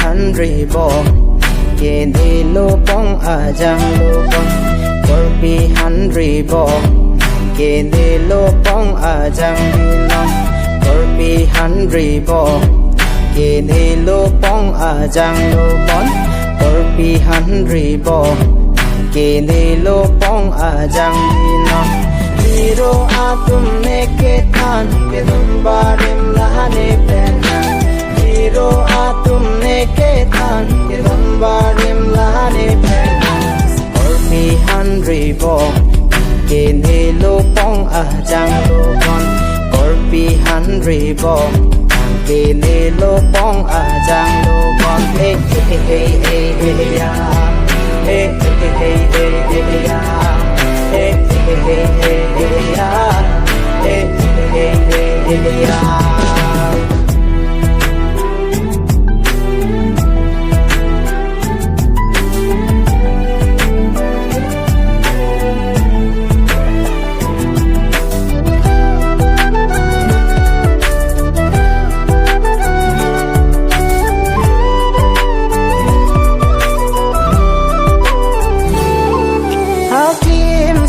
Henry bo ke de lo pong a jang lo pong Corby Henry bo ke de lo pong a jang di long Corby Henry bo ke de lo pong a jang lo pon Corby Henry bo ke de lo pong a jang di long Hiro atum ne ke than ke dum barim lahane pena Hiro atum ne ke than ke dum barim lahane pena Corby Henry bo ke de lo pong a jang lo pon Corby Henry bo ke de lo pong a jang lo pon hey hey hey hey hey ya hey hey hey hey hey ya hey hey hey hey ya hey hey hey hey ya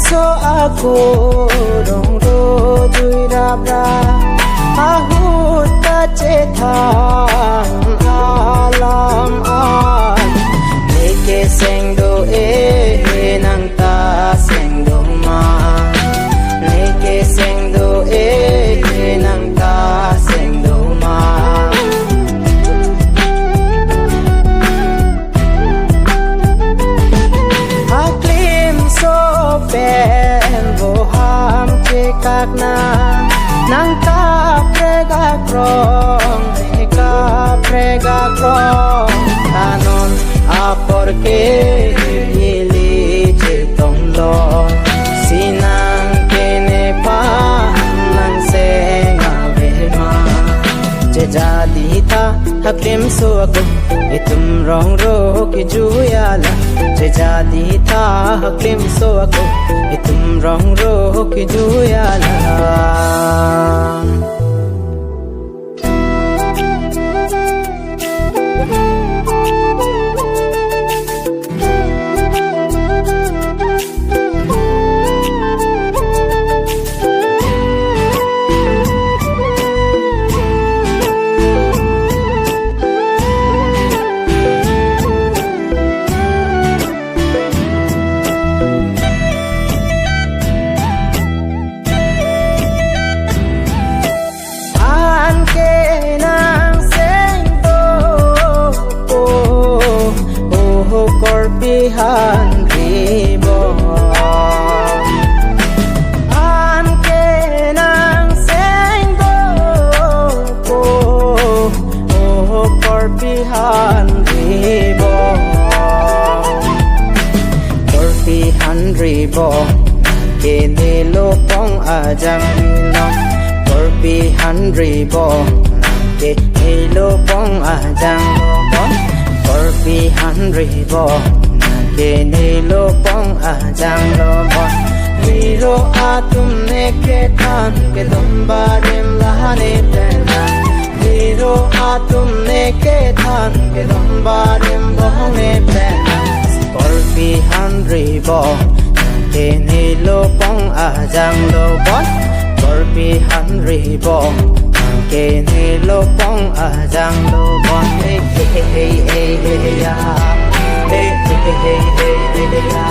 so aku dong do dui rabra ahut ta cethan alam an leke seng do nang ta seng do ma leke seng do nang ta seng do ma ben vô ham che các nang ta prega krong kanon a porque yeli che tong lo sinang kene pa nang se ngave ma che jadi ta hakim so aku itum rong ro ki juyala che jadi ta hakim so aku itum rong ro ki juyala Corby Henry bo an ke nang seng do ko Corby Henry bo Corby Henry bo ke de lo pong a jang long Corby Henry bo ke de lo pong a jang long Corby Henry bo ke ne lo pong a jang lo bon Hiro atum ne ke than ke dum barim lahane pena Hiro atum ne ke than ke dum barim lahane pena Corby Henry bo ke ne lo pong a jang lo bon Corby Henry bo ke ne lo pong a jang lo bon hey hey hey hey ya hey hey hey hey hey ya